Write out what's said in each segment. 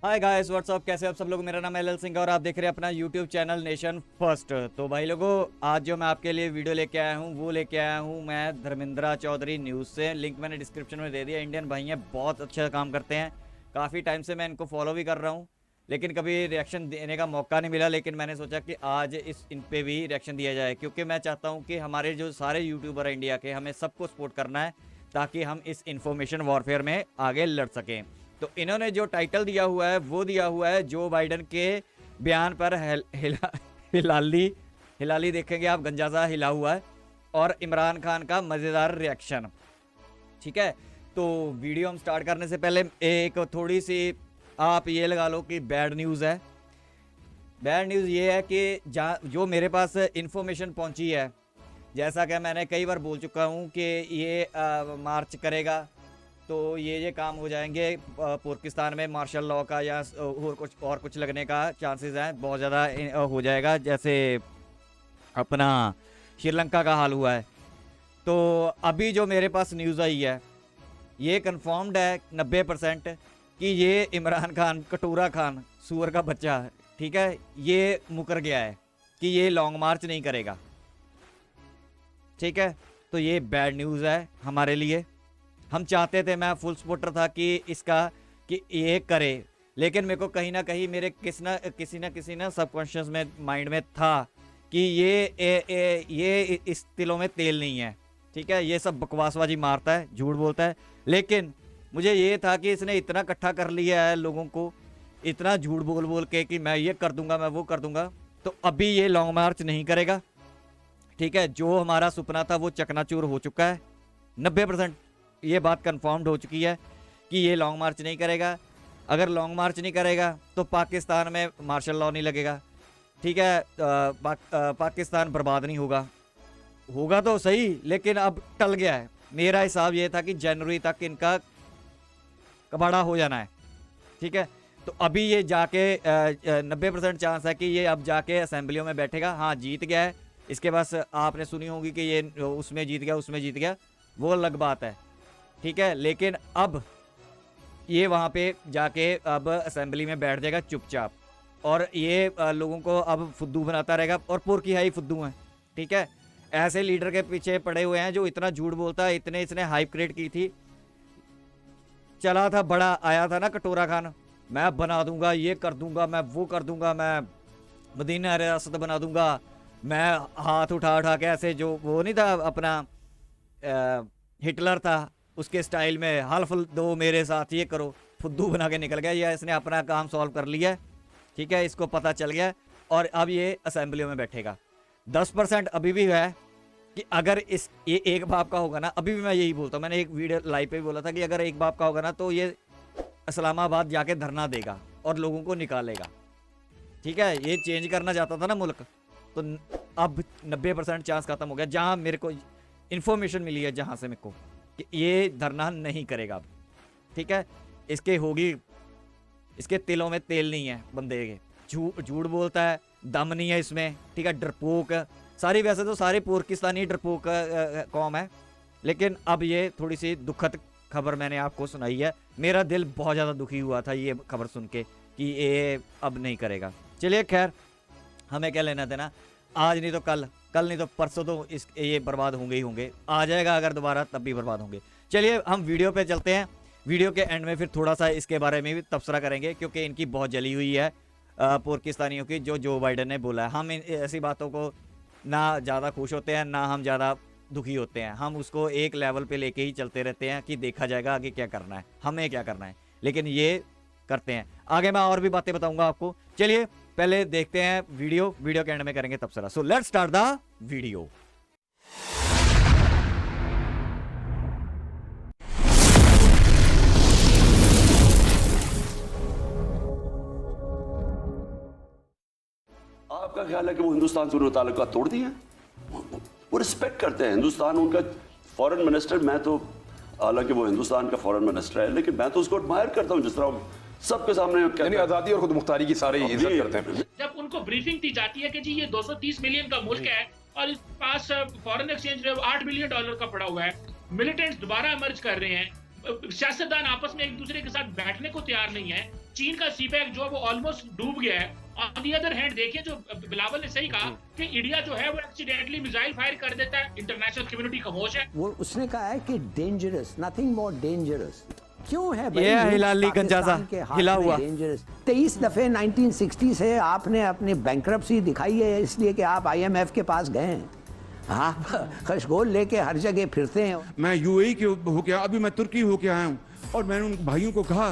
Hi guys what's up, कैसे आप सब लोग। मेरा नाम है एल सिंह और आप देख रहे हैं अपना यूट्यूब चैनल नेशन फर्स्ट। तो भाई लोगों, आज जो मैं आपके लिए वीडियो लेके आया हूँ वो लेके आया हूँ मैं धर्मेंद्र चौधरी न्यूज़ से। लिंक मैंने डिस्क्रिप्शन में दे दिया। इंडियन भाई हैं, बहुत अच्छा काम करते हैं। काफ़ी टाइम से मैं इनको फॉलो भी कर रहा हूँ, लेकिन कभी रिएक्शन देने का मौका नहीं मिला। लेकिन मैंने सोचा कि आज इन पे भी रिएक्शन दिया जाए, क्योंकि मैं चाहता हूँ कि हमारे जो सारे यूट्यूबर हैं इंडिया के, हमें सबको सपोर्ट करना है ताकि हम इस इंफॉर्मेशन वॉरफेयर में आगे लड़ सकें। तो इन्होंने जो टाइटल दिया हुआ है वो दिया हुआ है जो बाइडन के बयान पर हिलाली हिलाली देखेंगे आप, गंजा सा हिला हुआ है, और इमरान खान का मज़ेदार रिएक्शन। ठीक है, तो वीडियो हम स्टार्ट करने से पहले एक थोड़ी सी आप ये लगा लो कि बैड न्यूज़ है। बैड न्यूज़ ये है कि जो मेरे पास इन्फॉर्मेशन पहुंची है, जैसा कि मैंने कई बार बोल चुका हूं कि ये मार्च करेगा तो ये काम हो जाएंगे पाकिस्तान में मार्शल लॉ का या और कुछ लगने का चांसेस हैं, बहुत ज़्यादा हो जाएगा, जैसे अपना श्रीलंका का हाल हुआ है। तो अभी जो मेरे पास न्यूज़ आई है ये कंफर्म्ड है 90% कि ये इमरान खान, कटोरा खान, सूअर का बच्चा, ठीक है, ये मुकर गया है कि ये लॉन्ग मार्च नहीं करेगा। ठीक है, तो ये बैड न्यूज़ है हमारे लिए। हम चाहते थे, मैं फुल सपोर्टर था कि इसका कि ये करे, लेकिन मेरे को कहीं ना कहीं मेरे किसी ना सबकॉन्शियस में माइंड में था कि ये इस तिलों में तेल नहीं है। ठीक है, ये सब बकवासबाजी मारता है, झूठ बोलता है। लेकिन मुझे ये था कि इसने इतना इकट्ठा कर लिया है लोगों को, इतना झूठ बोल बोल के कि मैं ये कर दूंगा, मैं वो कर दूंगा, तो अभी ये लॉन्ग मार्च नहीं करेगा। ठीक है, जो हमारा सपना था वो चकनाचूर हो चुका है। 90% ये बात कंफर्म्ड हो चुकी है कि ये लॉन्ग मार्च नहीं करेगा। अगर लॉन्ग मार्च नहीं करेगा तो पाकिस्तान में मार्शल लॉ नहीं लगेगा। ठीक है, पाकिस्तान बर्बाद नहीं होगा, होगा तो सही, लेकिन अब टल गया है। मेरा हिसाब ये था कि जनवरी तक इनका कबाड़ा हो जाना है। ठीक है, तो अभी ये जाके 90% चांस है कि ये अब जाके असेंबलियों में बैठेगा। हाँ, जीत गया है, इसके पास आपने सुनी होगी कि ये उसमें जीत गया, वो अलग बात है। ठीक है, लेकिन अब ये वहाँ पे जाके अब असेंबली में बैठ जाएगा चुपचाप, और ये लोगों को अब फुद्दू बनाता रहेगा, और पुर की हाई फुद्दू हैं। ठीक है, ऐसे लीडर के पीछे पड़े हुए हैं जो इतना झूठ बोलता है। इसने हाइप क्रिएट की थी, चला था, बड़ा आया था ना कटोरा खान, मैं बना दूंगा, ये कर दूंगा, मैं वो कर दूंगा, मैं मदीना रियासत बना दूंगा, मैं हाथ उठा उठा के ऐसे, जो वो नहीं था अपना हिटलर था उसके स्टाइल में, हल्फ दो मेरे साथ, ये करो, फुद्दू बना के निकल गया। ये इसने अपना काम सॉल्व कर लिया। ठीक है, इसको पता चल गया, और अब ये असेंबलियों में बैठेगा। 10% अभी भी है कि अगर ये एक बाप का होगा ना, अभी भी मैं यही बोलता हूँ, मैंने एक वीडियो लाइव पे भी बोला था कि अगर एक बाप का होगा ना तो ये इस्लामाबाद जाके धरना देगा और लोगों को निकालेगा। ठीक है, ये चेंज करना चाहता था ना मुल्क, तो अब 90% चांस खत्म हो गया। जहाँ मेरे को इन्फॉर्मेशन मिली है, जहाँ से मेरे को, कि ये धरना नहीं करेगा अब। ठीक है, इसके तिलों में तेल नहीं है बंदे के, झूठ बोलता है, दम नहीं है इसमें। ठीक है, डरपोक सारी, वैसे तो सारे पाकिस्तानी डरपोक कौम है, लेकिन अब ये थोड़ी सी दुखद खबर मैंने आपको सुनाई है। मेरा दिल बहुत ज़्यादा दुखी हुआ था ये खबर सुन के कि ये अब नहीं करेगा। चलिए खैर, हमें क्या लेना देना, आज नहीं तो कल नहीं तो परसों तो ये बर्बाद होंगे ही होंगे। आ जाएगा अगर दोबारा तब भी बर्बाद होंगे। चलिए हम वीडियो पे चलते हैं। वीडियो के एंड में फिर थोड़ा सा इसके बारे में भी तबसरा करेंगे, क्योंकि इनकी बहुत जली हुई है पाकिस्तानियों की, जो बाइडन ने बोला है। हम ऐसी बातों को ना ज़्यादा खुश होते हैं, ना हम ज़्यादा दुखी होते हैं। हम उसको एक लेवल पे लेके ही चलते रहते हैं कि देखा जाएगा आगे क्या करना है, हमें क्या करना है, लेकिन ये करते हैं। आगे मैं और भी बातें बताऊंगा आपको। चलिए पहले देखते हैं वीडियो के एंड में करेंगे तबसरा। So let's start the video. आपका ख्याल है कि वो हिंदुस्तान से उन्होंने ताल्लुकात तोड़ दिए हैं? वो रिस्पेक्ट करते हैं हिंदुस्तान, उनका फॉरेन मिनिस्टर, मैं तो, हालांकि वो हिंदुस्तान का फॉरेन मिनिस्टर है, लेकिन मैं तो उसको एडमायर करता हूं, जिस तरह सबके सामने आजादी और खुद मुख्तारी की सारे इज्जत करते हैं। जब उनको ब्रीफिंग दी जाती है कि जी ये 230 मिलियन का मुल्क है और इस पास फॉरेन एक्सचेंज $8 बिलियन का पड़ा हुआ है, मिलिटेंट्स दोबारा इमर्ज कर रहे हैं, सियासतदान आपस में एक दूसरे के साथ बैठने को तैयार नहीं है, चीन का सीपैक जो है वो ऑलमोस्ट डूब गया है। ऑन दी अदर हैंड देखिए, जो बिलावल ने सही कहा कि इंडिया जो है वो एक्सीडेंटली मिसाइल फायर कर देता है, इंटरनेशनल कम्युनिटी खामोश है। वो उसने कहा है कि डेंजरस, नथिंग मोर डेंजरस। क्यों है भाई ये हिलाली गंजासा हिला हुआ। 23 दफे 1960 से आपने अपनी बैंक्रप्सी दिखाई है, इसलिए कि आप IMF के पास गए हैं। आप खशगोल लेके हर जगह फिरते हैं। मैं UAE के होके, अभी मैं तुर्की होके आया हूँ, और मैंने उन भाइयों को कहा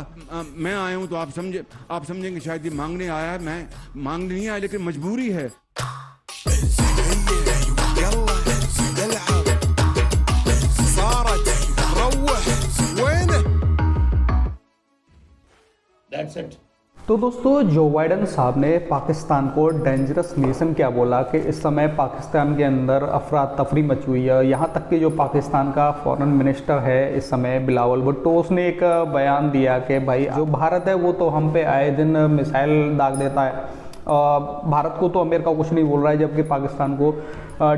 मैं आया हूँ तो आप समझेंगे शायद ये मांगने आया है। मैं मांगने नहीं आया, लेकिन मजबूरी है। That's it. तो दोस्तों, जो बाइडन साहब ने पाकिस्तान को डेंजरस नेशन क्या बोला कि इस समय पाकिस्तान के अंदर अफरा तफरी मची हुई है। यहाँ तक कि जो पाकिस्तान का फॉरेन मिनिस्टर है इस समय बिलावल भुट्टो, उसने एक बयान दिया कि भाई जो भारत है वो तो हम पे आए दिन मिसाइल दाग देता है। भारत को तो अमेरिका कुछ नहीं बोल रहा है, जबकि पाकिस्तान को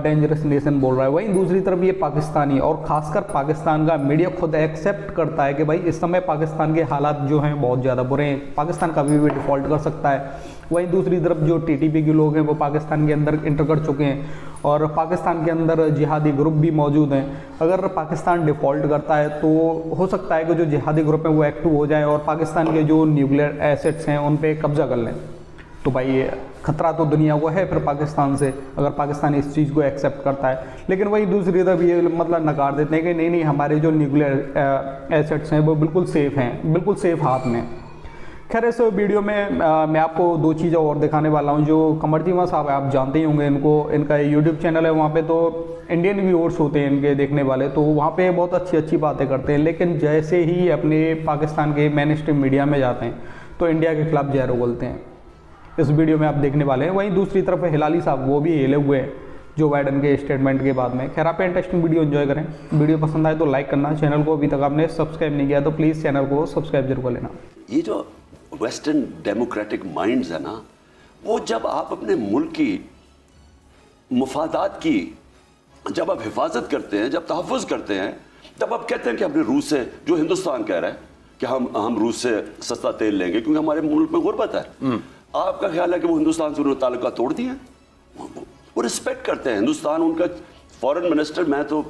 डेंजरस नेशन बोल रहा है। वहीं दूसरी तरफ ये पाकिस्तानी और ख़ासकर पाकिस्तान का मीडिया खुद एक्सेप्ट करता है कि भाई इस समय पाकिस्तान के हालात जो हैं बहुत ज़्यादा बुरे हैं, पाकिस्तान कभी भी डिफ़ॉल्ट कर सकता है। वहीं दूसरी तरफ जो TTP के लोग हैं वो पाकिस्तान के अंदर इंटर कर चुके हैं, और पाकिस्तान के अंदर जिहादी ग्रुप भी मौजूद हैं। अगर पाकिस्तान डिफ़ॉल्ट करता है तो हो सकता है कि जो जिहादी ग्रुप हैं वो एक्टिव हो जाए और पाकिस्तान के जो न्यूक्लियर एसेट्स हैं उन पर कब्जा कर लें। तो भाई खतरा तो दुनिया को है फिर पाकिस्तान से, अगर पाकिस्तान इस चीज़ को एक्सेप्ट करता है। लेकिन वही दूसरी तरफ ये मतलब नकार देते हैं कि नहीं नहीं, हमारे जो न्यूक्लियर एसेट्स हैं वो बिल्कुल सेफ़ हैं, बिल्कुल सेफ़ हाथ में। खैर, इस वीडियो में मैं आपको दो चीज़ें और दिखाने वाला हूँ। जो कमरजीमा साहब आप जानते ही होंगे इनको, इनका यूट्यूब चैनल है, वहाँ पे तो इंडियन व्यूअर्स होते हैं इनके देखने वाले, तो वहाँ पे बहुत अच्छी अच्छी बातें करते हैं। लेकिन जैसे ही अपने पाकिस्तान के मेन स्ट्रीम मीडिया में जाते हैं तो इंडिया के खिलाफ जहर उगलते हैं। इस वीडियो में आप देखने वाले हैं। वहीं दूसरी तरफ हिलाली साहब, वो भी हिले हुए हैं जो बाइडन के स्टेटमेंट के बाद में। खैर, आप इंटरेस्टिंग वीडियो एंजॉय करें। वीडियो पसंद आए तो लाइक करना, चैनल को अभी तक आपने सब्सक्राइब नहीं किया तो प्लीज़ चैनल को सब्सक्राइब जरूर कर लेना। ये जो वेस्टर्न डेमोक्रेटिक माइंड्स है ना, वो जब आप अपने मुल्क की मुफादात की जब आप हिफाजत करते हैं, जब तहफ़्फ़ुज़ करते हैं, तब आप कहते हैं कि हमने रूस से, जो हिंदुस्तान कह रहा है कि हम रूस से सस्ता तेल लेंगे क्योंकि हमारे मुल्क में गुर्बत है। आपका ख्याल है कि वो हिंदुस्तान से उन्होंने ताल्लुकात तोड़ दिए? वो रिस्पेक्ट करते हैं हिंदुस्तान, उनका फॉरेन मिनिस्टर, मैं तो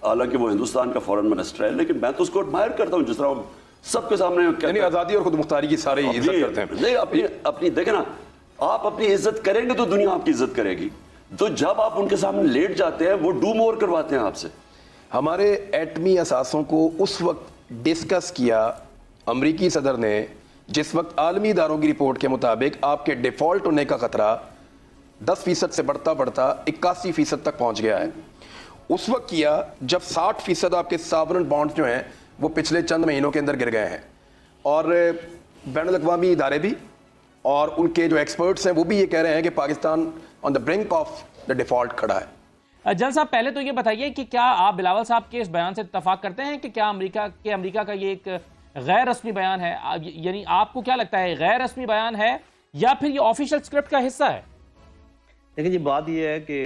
हालांकि वो हिंदुस्तान का फॉरेन मिनिस्टर है, लेकिन मैं तो उसको एडमायर करता हूँ जिस तरह सबके सामने यानी आज़ादी और खुद मुख्तारी की सारी इज्जत करते हैं। नहीं, अपनी देखे ना, आप अपनी इज्जत करेंगे तो दुनिया आपकी इज्जत करेगी। तो जब आप उनके सामने लेट जाते हैं, वो डू मोर करवाते हैं आपसे। हमारे एटमी असासों को उस वक्त डिस्कस किया अमरीकी सदर ने जिस वक्त आलमी इदारों की रिपोर्ट के मुताबिक आपके डिफॉल्ट होने का खतरा 10% से बढ़ता बढ़ता 81% तक पहुंच गया है। उस वक्त किया जब 60% आपके सॉवरेन बॉन्ड्स जो हैं वो पिछले चंद महीनों के अंदर गिर गए हैं, और बैनुल-अक़वामी इदारे भी और उनके जो एक्सपर्ट्स हैं वो भी ये कह रहे हैं कि Pakistan on the brink of the default खड़ा है। जल साहब, पहले तो ये बताइए कि क्या आप बिलावल साहब के इस बयान से इत्तफाक करते हैं कि क्या अमेरिका का ये एक गैर रस्मी बयान है? यानी आपको क्या लगता है, गैर रस्मी बयान है या फिर ये ऑफिशियल स्क्रिप्ट का हिस्सा है? देखिए जी, बात ये है कि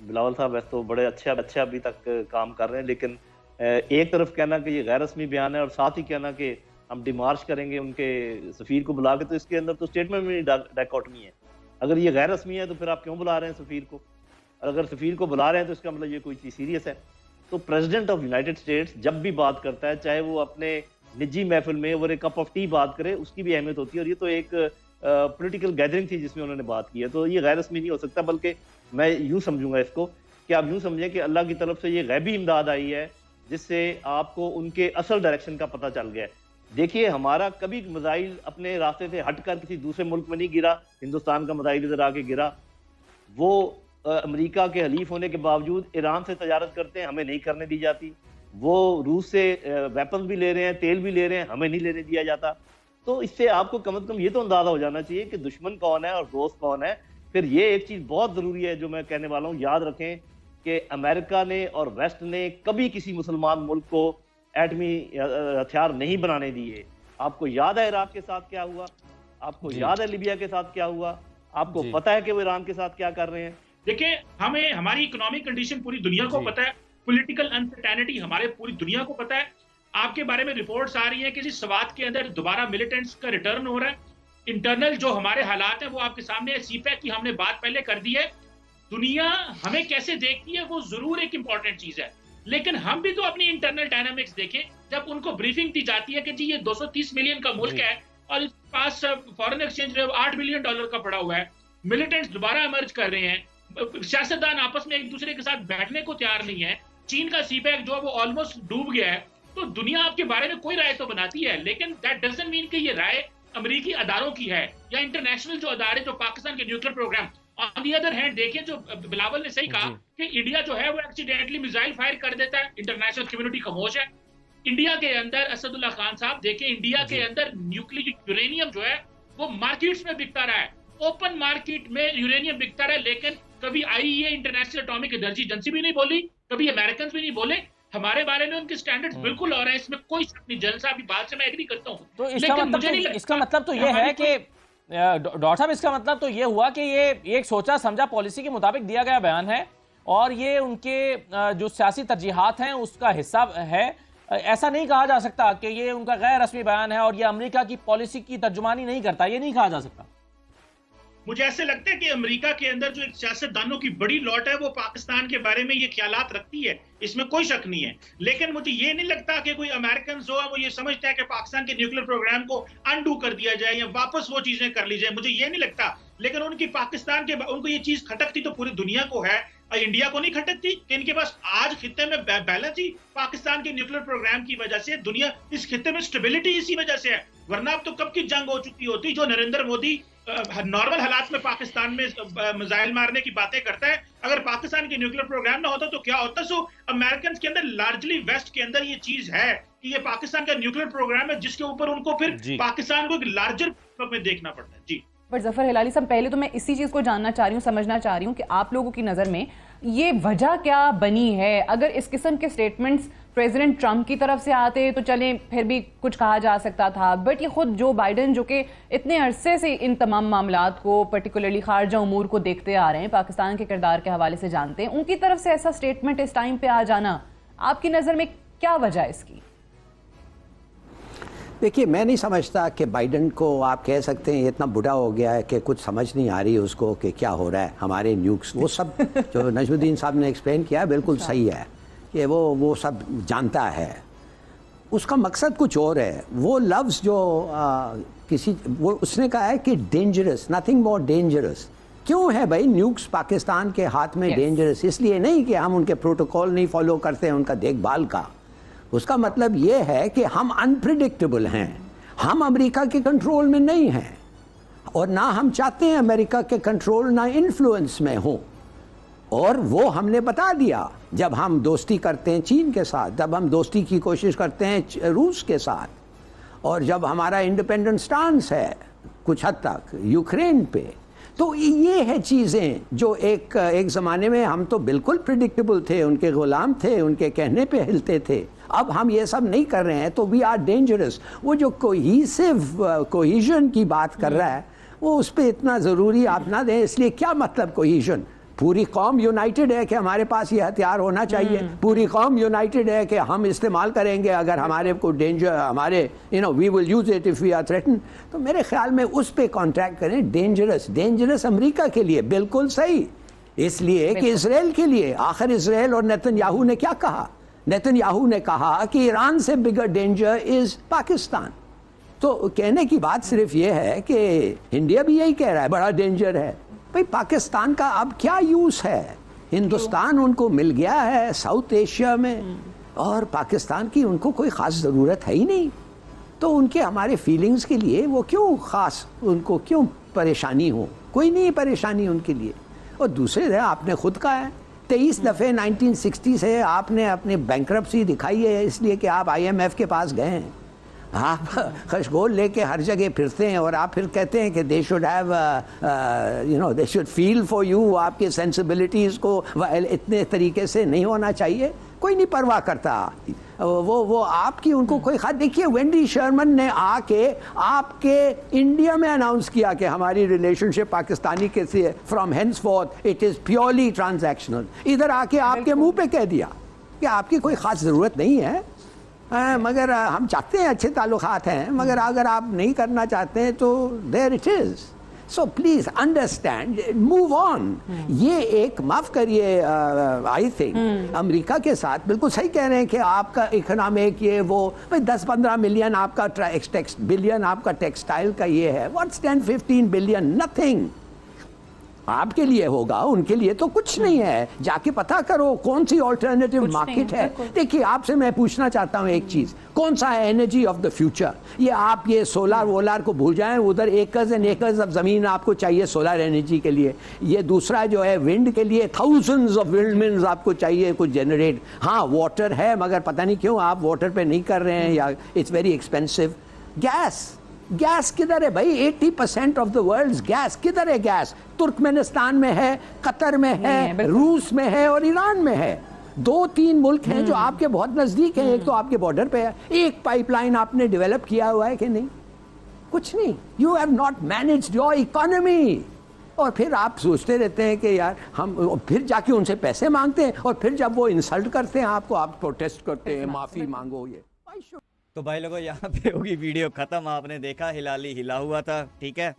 बिलावल साहब वैसे तो बड़े अच्छे अभी तक काम कर रहे हैं, लेकिन एक तरफ कहना कि ये गैर रस्मी बयान है और साथ ही कहना कि हम डिमार्च करेंगे उनके सफ़ीर को बुला के, तो इसके अंदर तो स्टेटमेंट में डायकोटमी है। अगर ये गैर रस्मी है तो फिर आप क्यों बुला रहे हैं सफ़ीर को? और अगर सफ़ीर को बुला रहे हैं तो इसका मतलब ये कोई चीज़ सीरियस है। तो प्रेसिडेंट ऑफ यूनाइटेड स्टेट्स जब भी बात करता है, चाहे वो अपने निजी महफिल में over A cup of T बात करे, उसकी भी अहमियत होती है। और ये तो एक पॉलिटिकल गैदरिंग थी जिसमें उन्होंने बात की है, तो ये गैर रस्मी नहीं हो सकता। बल्कि मैं यूँ समझूंगा इसको कि आप यूँ समझें कि अल्लाह की तरफ से ये गैबी इमदाद आई है जिससे आपको उनके असल डायरेक्शन का पता चल गया है। देखिए, हमारा कभी मिसाइल अपने रास्ते से हटकर किसी दूसरे मुल्क में नहीं गिरा, हिंदुस्तान का मिसाइल इधर आके गिरा। वो अमेरिका के हलीफ होने के बावजूद ईरान से तजारत करते हैं, हमें नहीं करने दी जाती। वो रूस से वेपन भी ले रहे हैं, तेल भी ले रहे हैं, हमें नहीं लेने दिया जाता। तो इससे आपको कम से कम ये तो अंदाजा हो जाना चाहिए कि दुश्मन कौन है और दोस्त कौन है। फिर ये एक चीज़ बहुत ज़रूरी है जो मैं कहने वाला हूँ, याद रखें कि अमेरिका ने और वेस्ट ने कभी किसी मुसलमान मुल्क को एटमी हथियार नहीं बनाने दिए। आपको याद है इराक के साथ क्या हुआ, आपको याद है लीबिया के साथ क्या हुआ, आपको पता है कि वो ईरान के साथ क्या कर रहे हैं। देखिए, हमारी इकोनॉमिक कंडीशन पूरी दुनिया को पता है, पॉलिटिकल अनसर्टेनिटी हमारे पूरी दुनिया को पता है। आपके बारे में रिपोर्ट्स आ रही हैं कि जी स्वात के अंदर दोबारा मिलिटेंट्स का रिटर्न हो रहा है। इंटरनल जो हमारे हालात हैं वो आपके सामने है। सीपैक की हमने बात पहले कर दी है। दुनिया हमें कैसे देखती है वो जरूर एक इंपॉर्टेंट चीज है, लेकिन हम भी तो अपनी इंटरनल डायनामिक्स देखें। जब उनको ब्रीफिंग दी जाती है कि जी ये 230 मिलियन का मुल्क है और इसके पास फॉरेन एक्सचेंज $8 बिलियन का पड़ा हुआ है, मिलिटेंट्स दोबारा इमर्ज कर रहे हैं, सियासतदान आपस में एक दूसरे के साथ बैठने को तैयार नहीं है, चीन का सीपैक जो है वो ऑलमोस्ट डूब गया है, तो दुनिया आपके बारे में कोई राय तो बनाती है, लेकिन दैट डजंट मीन कि ये राय अमेरिकी अदारों की है या इंटरनेशनल जो अदारे जो पाकिस्तान के nuclear program. On the other hand देखें, जो बिलावल ने सही कहा कि इंडिया जो है वो एक्सीडेंटली मिसाइल फायर कर देता है, इंटरनेशनल कम्युनिटी खामोश है। इंडिया के अंदर असदुल्ला खान साहब देखें, इंडिया के अंदर न्यूक्लियर यूरेनियम जो है वो मार्केट्स में बिकता रहा है, ओपन मार्केट में यूरेनियम बिकता रहा है, लेकिन कभी IEA international atomic energy agency भी नहीं बोली, कभी अमेरिकन भी नहीं बोले। हमारे बारे में उनके स्टैंडर्ड्स बिल्कुल और है, इसमें कोई शक नहीं। जल साहब की बात से मैं एग्री करता हूं। तो इसका मतलब तो ये है कि डॉक्टर साहब, इसका मतलब तो ये हुआ कि ये एक सोचा समझा पॉलिसी के मुताबिक दिया गया बयान है और ये उनके जो सियासी तरजीहात हैं उसका हिस्सा है। ऐसा नहीं कहा जा सकता कि ये उनका गैर रस्मी बयान है और ये अमेरिका की पॉलिसी की तर्जुमानी नहीं करता, ये नहीं कहा जा सकता। मुझे ऐसे लगता है कि अमेरिका के अंदर जो एक सियासतदानों की बड़ी लॉट है वो पाकिस्तान के बारे में ये ख्यालात रखती है, इसमें कोई शक नहीं है। लेकिन मुझे ये नहीं लगता कि कोई अमेरिकन जो है वो ये समझता है कि पाकिस्तान के न्यूक्लियर प्रोग्राम को अनडू कर दिया जाए या वापस वो चीजें कर ली जाए, मुझे ये नहीं लगता। लेकिन उनकी पाकिस्तान के उनको ये चीज खटकती तो पूरी दुनिया को है, इंडिया को नहीं खटकती कि इनके पास आज खित्ते में बैलेंस ही पाकिस्तान के न्यूक्लियर प्रोग्राम की वजह से। दुनिया इस खित्ते में स्टेबिलिटी इसी वजह से है, वरना अब तो कब की जंग हो चुकी होती। जो नरेंद्र मोदी नॉर्मल हालात में पाकिस्तान में मिसाइल मारने की बातें करता है, अगर पाकिस्तान के न्यूक्लियर प्रोग्राम ना होता तो क्या होता। सो अमेरिकन के अंदर लार्जली वेस्ट के अंदर ये चीज है कि ये पाकिस्तान का न्यूक्लियर प्रोग्राम है जिसके ऊपर उनको फिर पाकिस्तान को एक लार्जर में देखना पड़ता है। जी पर जफर हिलाली साहब, पहले तो मैं इसी चीज को जानना चाह रही हूँ, समझना चाह रही हूँ कि आप लोगों की नजर में ये वजह क्या बनी है। अगर इस किस्म के स्टेटमेंट्स प्रेसिडेंट ट्रंप की तरफ से आते तो चलें फिर भी कुछ कहा जा सकता था, बट ये खुद जो बाइडन जो कि इतने अरसे से इन तमाम मामलात को पर्टिकुलरली खारजा उमूर को देखते आ रहे हैं, पाकिस्तान के किरदार के हवाले से जानते हैं, उनकी तरफ से ऐसा स्टेटमेंट इस टाइम पे आ जाना, आपकी नज़र में क्या वजह है इसकी? देखिए, मैं नहीं समझता कि बाइडन को आप कह सकते हैं इतना बुढ़ा हो गया है कि कुछ समझ नहीं आ रही उसको कि क्या हो रहा है हमारे न्यूक्स। वो सब जो नजमुद्दीन साहब ने एक्सप्लेन किया बिल्कुल सही है कि वो सब जानता है। उसका मकसद कुछ और है। वो लफ्ज़ जो वो उसने कहा है कि डेंजरस, नथिंग मोर डेंजरस। क्यों है भाई न्यूक्स पाकिस्तान के हाथ में डेंजरस? इसलिए नहीं कि हम उनके प्रोटोकॉल नहीं फॉलो करते हैं उनका देखभाल का। उसका मतलब ये है कि हम अनप्रिडिक्टेबल हैं, हम अमेरिका के कंट्रोल में नहीं हैं और ना हम चाहते हैं अमेरिका के कंट्रोल ना इन्फ्लुएंस में हो। और वो हमने बता दिया जब हम दोस्ती करते हैं चीन के साथ, जब हम दोस्ती की कोशिश करते हैं रूस के साथ, और जब हमारा इंडिपेंडेंट स्टांस है कुछ हद तक यूक्रेन पे। तो ये है चीज़ें जो एक ज़माने में हम तो बिल्कुल प्रिडिक्टेबल थे, उनके ग़ुलाम थे, उनके कहने पे हिलते थे। अब हम ये सब नहीं कर रहे हैं तो वी आर डेंजरस। वो जो कोहिजन की बात कर रहा है वो उस पर इतना ज़रूरी आप ना दें। इसलिए क्या मतलब कोहिजन? पूरी कौम यूनाइटेड है कि हमारे पास ये हथियार होना चाहिए, पूरी कौम यूनाइटेड है कि हम इस्तेमाल करेंगे अगर हमारे को डेंजर, हमारे we will use it if we are threaten. तो मेरे ख्याल में उस पर कॉन्ट्रैक्ट करें। डेंजरस अमेरिका के लिए बिल्कुल सही, इसलिए कि इसराइल के लिए। आखिर इसराइल और नेतन्याहू ने क्या कहा? नेतन्याहू ने कहा कि ईरान से बिगर डेंजर इज़ पाकिस्तान। तो कहने की बात सिर्फ ये है कि इंडिया भी यही कह रहा है बड़ा डेंजर है। भाई पाकिस्तान का अब क्या यूज़ है? हिंदुस्तान उनको मिल गया है साउथ एशिया में और पाकिस्तान की उनको कोई ख़ास ज़रूरत है ही नहीं। तो उनके हमारे फीलिंग्स के लिए वो क्यों ख़ास, उनको क्यों परेशानी हो? कोई नहीं परेशानी उनके लिए। और दूसरे आपने खुद कहा है 23 दफ़े 1960 से आपने अपनी बैंकरप्सी दिखाई है इसलिए कि आप IMF के पास गए हैं। आप खशगोल लेके हर जगह फिरते हैं और आप फिर कहते हैं कि they should have they should feel for you. आपके सेंसिबिलिटीज़ को इतने तरीके से नहीं होना चाहिए। कोई नहीं परवाह करता वो आपकी, उनको कोई खास। देखिए वेंडी शर्मन ने आके आपके इंडिया में अनाउंस किया कि हमारी रिलेशनशिप पाकिस्तानी के से from henceforth it is purely transactional. इधर आके आपके मुंह पे कह दिया कि आपकी कोई ख़ास ज़रूरत नहीं है। मगर हम चाहते हैं अच्छे ताल्लुकात हैं, मगर अगर आप नहीं करना चाहते हैं तो there it is. So please understand, move on. ये एक माफ करिए, आई थिंक अमेरिका के साथ बिल्कुल सही कह रहे हैं कि आपका इकोनॉमिक ये वो भाई 10-15 मिलियन आपका बिलियन आपका टेक्सटाइल का ये है, व्हाट्स 10-15 बिलियन, नथिंग। आपके लिए होगा, उनके लिए तो कुछ नहीं है। जाके पता करो कौन सी ऑल्टरनेटिव मार्केट है। देखिए आपसे मैं पूछना चाहता हूँ एक चीज, कौन सा है एनर्जी ऑफ द फ्यूचर? ये आप ये सोलर वोलार को भूल जाएं, उधर एकर्स एंड एकर्स ऑफ जमीन आपको चाहिए सोलर एनर्जी के लिए। ये दूसरा जो है विंड के लिए थाउजेंड्स ऑफ विंड मिल्स आपको चाहिए कुछ जनरेट। हाँ वाटर है, मगर पता नहीं क्यों आप वाटर पे नहीं कर रहे हैं, या इट्स वेरी एक्सपेंसिव। गैस किधर है भाई? 80% ऑफ द वर्ल्ड्स गैस किधर है? गैस तुर्कमेनिस्तान में है, कतर में है, रूस में है और ईरान में है। 2-3 मुल्क हैं जो आपके बहुत नजदीक हैं, एक तो आपके बॉर्डर पे है। एक पाइपलाइन आपने डेवलप किया हुआ है कि नहीं? कुछ नहीं। You have not managed your economy. और फिर आप सोचते रहते हैं कि यार हम, फिर जाके उनसे पैसे मांगते हैं, और फिर जब वो इंसल्ट करते हैं आपको, आप प्रोटेस्ट करते हैं, माफी मांगो। ये तो भाई लोगों यहाँ पे होगी वीडियो खत्म। आपने देखा हिलाली हिला हुआ था, ठीक है।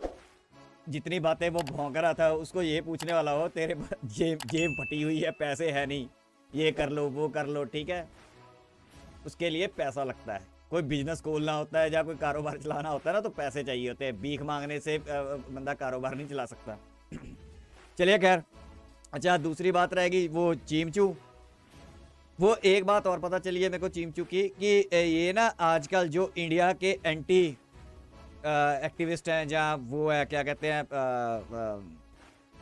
जितनी बातें वो भौंक रहा था, उसको ये पूछने वाला हो तेरे जेब फटी हुई है, पैसे है नहीं, ये कर लो वो कर लो, ठीक है। उसके लिए पैसा लगता है। कोई बिजनेस खोलना होता है या कोई कारोबार चलाना होता है ना, तो पैसे चाहिए होते हैं। भीख मांगने से बंदा कारोबार नहीं चला सकता। चलिए खैर, अच्छा दूसरी बात रहेगी वो चीमचू। वो एक बात और पता चली है मेरे को चीमचू की, कि ये ना आजकल जो इंडिया के एंटी एक्टिविस्ट हैं, जहाँ वो है क्या कहते हैं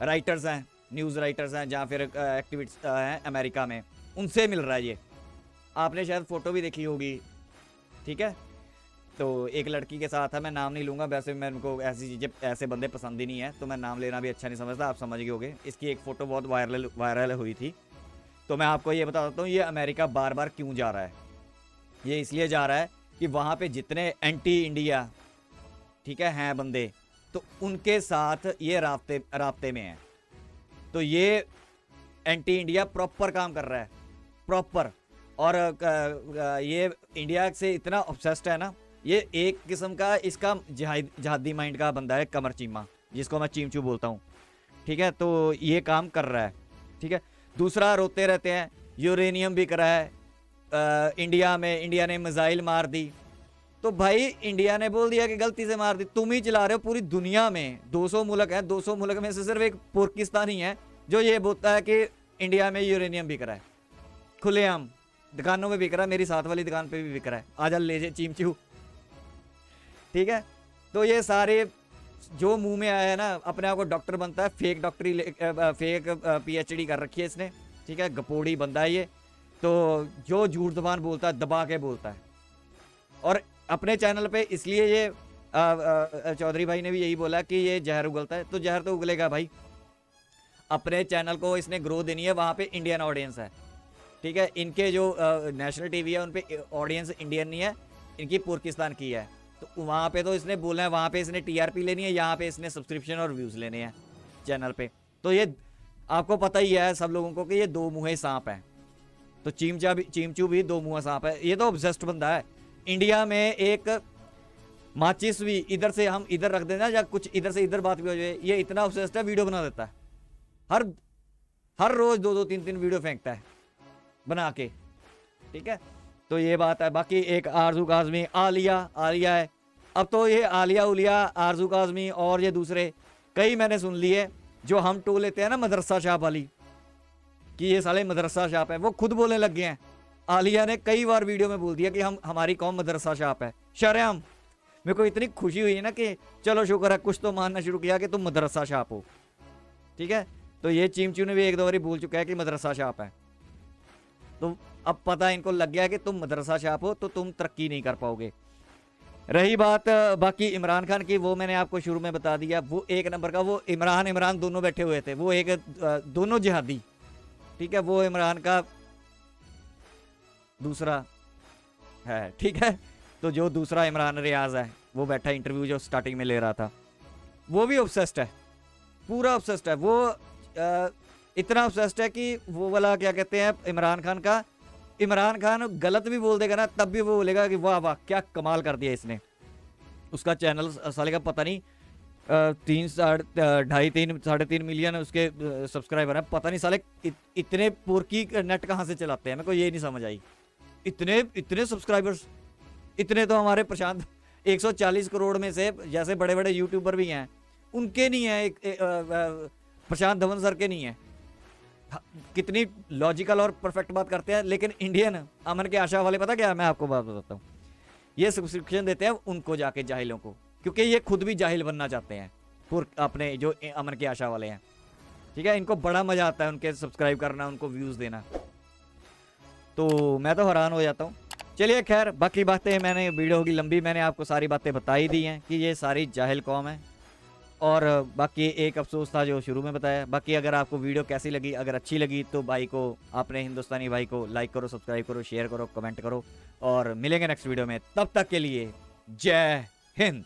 राइटर्स हैं, न्यूज़ राइटर्स हैं, जहाँ फिर एक्टिविस्ट हैं अमेरिका में, उनसे मिल रहा है ये। आपने शायद फ़ोटो भी देखी होगी, ठीक है। तो एक लड़की के साथ है, मैं नाम नहीं लूँगा, वैसे मैं उनको ऐसी चीज़ें, ऐसे बंदे पसंद ही नहीं है, तो मैं नाम लेना भी अच्छा नहीं समझता, आप समझ गए होगे। इसकी एक फ़ोटो बहुत वायरल हुई थी। तो मैं आपको ये बता देता हूँ, ये अमेरिका बार बार क्यों जा रहा है। ये इसलिए जा रहा है कि वहाँ पे जितने एंटी इंडिया, ठीक है, हैं बंदे, तो उनके साथ ये राब्ते में है। तो ये एंटी इंडिया प्रॉपर काम कर रहा है, प्रॉपर। और ये इंडिया से इतना ऑब्सेस्ड है ना, ये एक किस्म का इसका जिहादी माइंड का बंदा है, कमर चीमा, जिसको मैं चीमचू बोलता हूँ, ठीक है। तो ये काम कर रहा है, ठीक है। दूसरा रोते रहते हैं, यूरेनियम बिक रहा है इंडिया में, इंडिया ने मिसाइल मार दी। तो भाई इंडिया ने बोल दिया कि गलती से मार दी, तुम ही चला रहे हो। पूरी दुनिया में 200 मुल्क हैं, 200 मुल्क में से सिर्फ एक पाकिस्तान ही है जो ये बोलता है कि इंडिया में यूरेनियम बिक रहा है, खुलेआम दुकानों में बिक रहा है, मेरी साथ वाली दुकान पे भी बिक रहा है, आजा ले जा चीमचू, ठीक है। तो ये सारे जो मुंह में आया है ना, अपने आप को डॉक्टर बनता है, फेक डॉक्टरी, फेक PhD कर रखी है इसने, ठीक है। गपोड़ी बंदा है ये। तो जो झूठ जबान बोलता है दबा के बोलता है। और अपने चैनल पे इसलिए ये चौधरी भाई ने भी यही बोला कि ये जहर उगलता है, तो जहर तो उगलेगा भाई। अपने चैनल को इसने ग्रो देनी है, वहाँ पे इंडियन ऑडियंस है, ठीक है। इनके जो नेशनल टीवी है उन पे ऑडियंस इंडियन नहीं है, इनकी पाकिस्तान की है। तो वहाँ पे तो इसने बोलना है, वहाँ पे इसने TRP लेनी है, यहाँ पे इसने सब्सक्रिप्शन और व्यूज़ लेने हैं चैनल पे। तो ये आपको पता ही है सब लोगों को कि ये दो मुँहे सांप है। तो चीमचू भी दो मुँहा सांप है। ये तो ऑब्सेस्ड बंदा है। इंडिया में एक माचिस भी इधर से हम इधर रख देना, या कुछ इधर से इधर बात भी हो जाए, ये इतना ऑब्सेस्ड है, वीडियो बना देता है। हर रोज़ 2-2 3-3 वीडियो फेंकता है बना के, ठीक है। तो ये बात है। बाकी एक आरजू काज़मी, आलिया है। अब तो ये आलिया उलिया, आरजू काज़मी और ये दूसरे कई मैंने सुन लिए, जो हम टो लेते हैं ना मदरसा शाप वाली, कि ये साले मदरसा शाप है, वो खुद बोलने लग गए हैं। आलिया ने कई बार वीडियो में बोल दिया कि हमारी कौम मदरसा शाप है। शर्म, मेरे को इतनी खुशी हुई है ना कि चलो शुक्र है कुछ तो मानना शुरू किया कि तुम मदरसा शाप हो, ठीक है। तो ये चीमचू ने भी 1-2 बार बोल चुका है कि मदरसा शाप है। तो अब पता इनको लग गया कि तुम मदरसा शाप हो तो तुम तरक्की नहीं कर पाओगे। रही बात बाकी इमरान खान की, वो मैंने आपको शुरू में बता दिया, वो एक नंबर का, वो इमरान दोनों बैठे हुए थे, वो एक दोनों जिहादी, ठीक है। वो इमरान का दूसरा है, ठीक है। तो जो दूसरा इमरान रियाज है वो बैठा इंटरव्यू जो स्टार्टिंग में ले रहा था, वो भी ऑब्सेस्ड है, पूरा ऑब्सेस्ड है। वो इतना ऑब्सेस्ड है कि वो वाला क्या कहते हैं इमरान खान का इमरान खान गलत भी बोल देगा ना तब भी वो बोलेगा कि वाह वाह क्या कमाल कर दिया इसने। उसका चैनल साले का पता नहीं 3.5 मिलियन उसके सब्सक्राइबर हैं। पता नहीं साले इतने पोरकी नेट कहाँ से चलाते हैं, मेरे को ये नहीं समझ आई। इतने सब्सक्राइबर्स, इतने तो हमारे प्रशांत 140 करोड़ में से जैसे बड़े बड़े यूट्यूबर भी हैं उनके नहीं है, प्रशांत धवन सर के नहीं है। कितनी लॉजिकल और परफेक्ट बात करते हैं। लेकिन इंडियन अमन के आशा वाले पता क्या है, मैं आपको बात बताता हूँ, ये सब्सक्रिप्शन देते हैं उनको जाके जाहिलों को, क्योंकि ये खुद भी जाहिल बनना चाहते हैं अपने जो अमन के आशा वाले हैं। ठीक है, इनको बड़ा मजा आता है उनके सब्सक्राइब करना, उनको व्यूज देना। तो मैं तो हैरान हो जाता हूँ। चलिए खैर, बाकी बातें मैंने, वीडियो होगी लंबी, मैंने आपको सारी बातें बता ही दी हैं कि ये सारी जाहिल कौम है। और बाकी एक अफसोस था जो शुरू में बताया। बाकी अगर आपको वीडियो कैसी लगी, अगर अच्छी लगी तो भाई को, अपने हिंदुस्तानी भाई को लाइक करो, सब्सक्राइब करो, शेयर करो, कमेंट करो और मिलेंगे नेक्स्ट वीडियो में। तब तक के लिए जय हिंद।